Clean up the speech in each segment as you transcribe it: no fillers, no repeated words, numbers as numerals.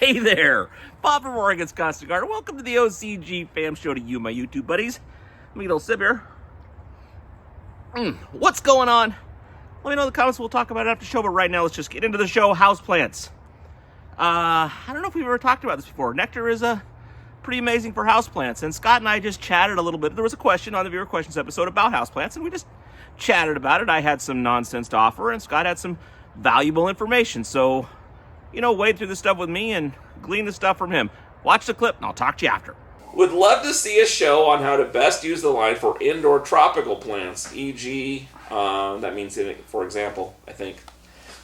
Hey there, Bob from Oregon's Constant Garden. Welcome to the OCG Fam Show to you, my YouTube buddies. Let me get a little sip here. What's going on? Let me know in the comments. We'll talk about it after the show, but right now let's just get into the show. Houseplants. I don't know if we've ever talked about this before. Nectar is pretty amazing for houseplants, and Scott and I just chatted a little bit. There was a question on the viewer questions episode about houseplants, and we just chatted about it. I had some nonsense to offer, and Scott had some valuable information. So, wade through the stuff with me and glean the stuff from him. Watch the clip, and I'll talk to you after. Would love to see a show on how to best use the line for indoor tropical plants, e.g., that means, for example, I think,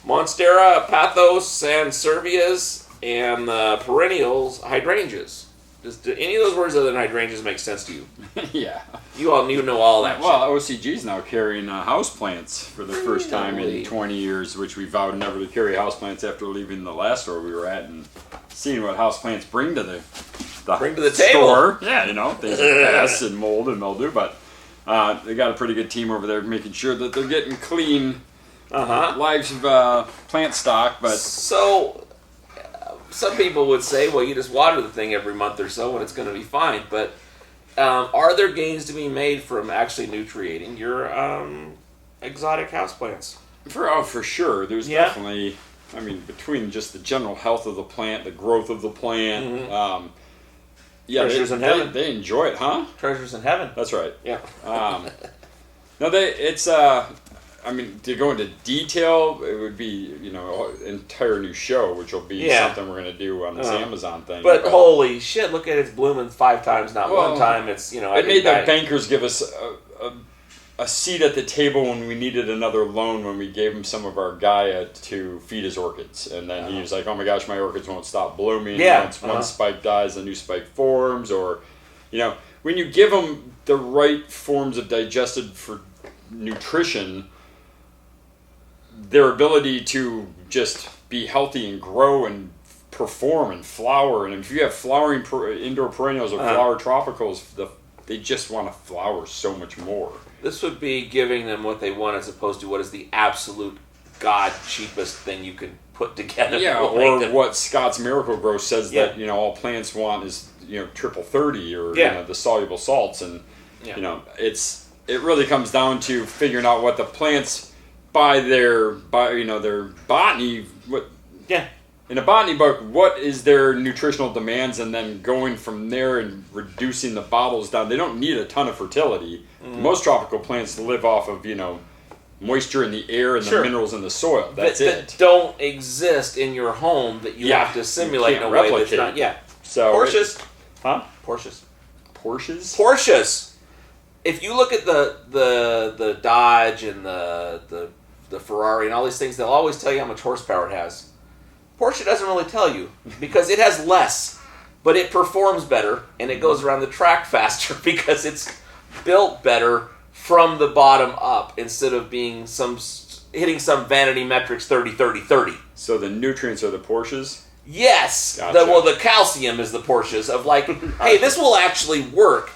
Monstera, Pathos, Sansevieras, and perennials, hydrangeas. Do any of those words other than hydrangeas make sense to you? Yeah. You know all that well, shit. OCG's now carrying houseplants for the first time in 20 years, which we vowed never to carry houseplants after leaving the last store we were at and seeing what houseplants bring to the table. Yeah, things like pests and mold and mildew, but they got a pretty good team over there making sure that they're getting clean lives of plant stock. But so some people would say, well, you just water the thing every month or so and it's going to be fine. But are there gains to be made from actually nutriating your exotic houseplants? For sure. There's definitely, between just the general health of the plant, the growth of the plant, Treasures in heaven. They enjoy it, huh? Treasures in heaven. That's right. Yeah. To go into detail, it would be, an entire new show, which will be something we're going to do on this Amazon thing. But holy shit, look at it's blooming 5 times, not one time. It's, It made the bankers give us a seat at the table when we needed another loan when we gave him some of our Gaia to feed his orchids. And then he was like, oh my gosh, my orchids won't stop blooming. Once one spike dies, a new spike forms. Or, when you give them the right forms of digested for nutrition, their ability to just be healthy and grow and perform and flower. And if you have flowering indoor perennials or flower tropicals, they just want to flower so much more. This would be giving them what they want as opposed to what is the absolute god cheapest thing you could put together. Yeah, or what Scott's Miracle Grow says that, all plants want is, triple 30 or, the soluble salts. And, it really comes down to figuring out what the plants by their botany, in a botany book, what is their nutritional demands, and then going from there and reducing the bottles down. They don't need a ton of fertility. Most tropical plants live off of, moisture in the air and the minerals in the soil. That's it. That don't exist in your home that you have to simulate in a way that's not. Yeah. So Porsches. Porsches. If you look at the Dodge and the Ferrari and all these things, they'll always tell you how much horsepower it has. Porsche doesn't really tell you because it has less, but it performs better and it goes around the track faster because it's built better from the bottom up instead of being hitting some vanity metrics 30. So the nutrients are the Porsches? Yes. Gotcha. The calcium is the Porsches of like, hey, this will actually work.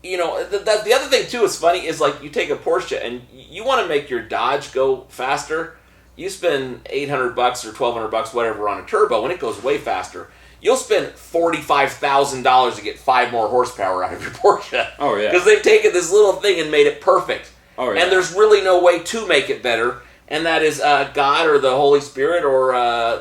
The other thing too is funny is like you take a Porsche and you want to make your Dodge go faster. You spend $800 or $1,200, whatever, on a turbo, and it goes way faster. You'll spend $45,000 to get 5 more horsepower out of your Porsche. Oh, yeah. Because they've taken this little thing and made it perfect. Oh, yeah. And there's really no way to make it better, and that is God or the Holy Spirit or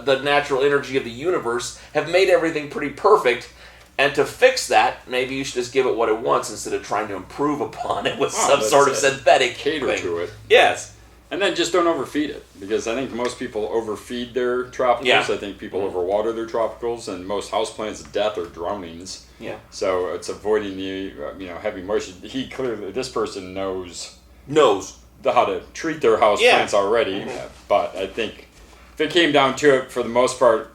the natural energy of the universe have made everything pretty perfect. And to fix that, maybe you should just give it what it wants instead of trying to improve upon it with some sort of synthetic cater thing. to it. Yes. And then just don't overfeed it, because I think most people overfeed their tropicals. Yeah. I think people overwater their tropicals, and most houseplants' death are drownings. Yeah. So it's avoiding the heavy moisture. This person knows how to treat their houseplants already. But I think if it came down to it, for the most part,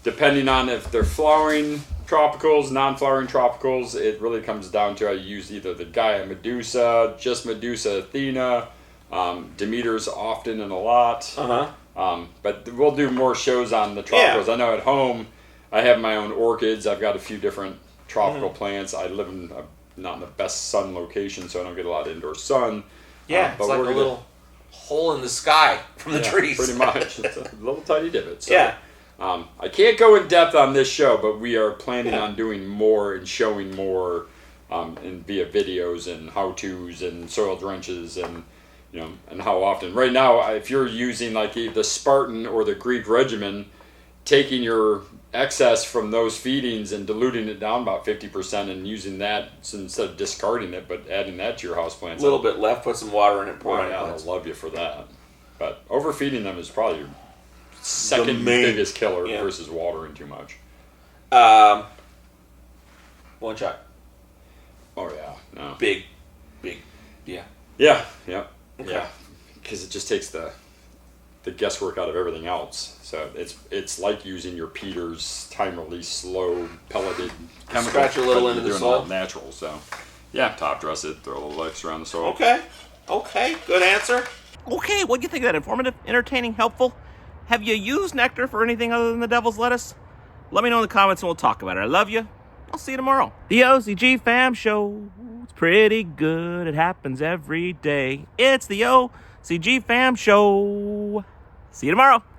depending on if they're flowering tropicals, non-flowering tropicals, it really comes down to I use either the Gaia Medusa, just Medusa Athena. Demeter's often and a lot. But we'll do more shows on the tropicals. I know at home I have my own orchids. I've got a few different tropical plants. I live in not in the best sun location, so I don't get a lot of indoor sun. Yeah, it's like a little hole in the sky from the trees. Pretty much. It's a little tiny divot. So. Yeah. I can't go in depth on this show, but we are planning on doing more and showing more and via videos and how-tos and soil drenches and and how often. Right now, if you're using like the Spartan or the Greek regimen, taking your excess from those feedings and diluting it down about 50% and using that instead of discarding it, but adding that to your houseplants. A little bit left, put some water in it, pour it out. I'll love you for that. But overfeeding them is probably your second biggest killer versus watering too much. One shot. Oh yeah, no. Big, yeah. Yeah. Okay. Yeah, because it just takes the guesswork out of everything else. So it's like using your Peters time release slow pelleted chemical. Scratch a little into the soil. Natural. So yeah, top dress it, throw a little extra around the soil. Okay, good answer. Okay, what do you think of that? Informative, entertaining, helpful? Have you used Nectar for anything other than the devil's lettuce? Let me know in the comments and we'll talk about it. I love you. I'll see you tomorrow. The OCG Fam Show. It's pretty good. It happens every day. It's the OCG Fam Show. See you tomorrow.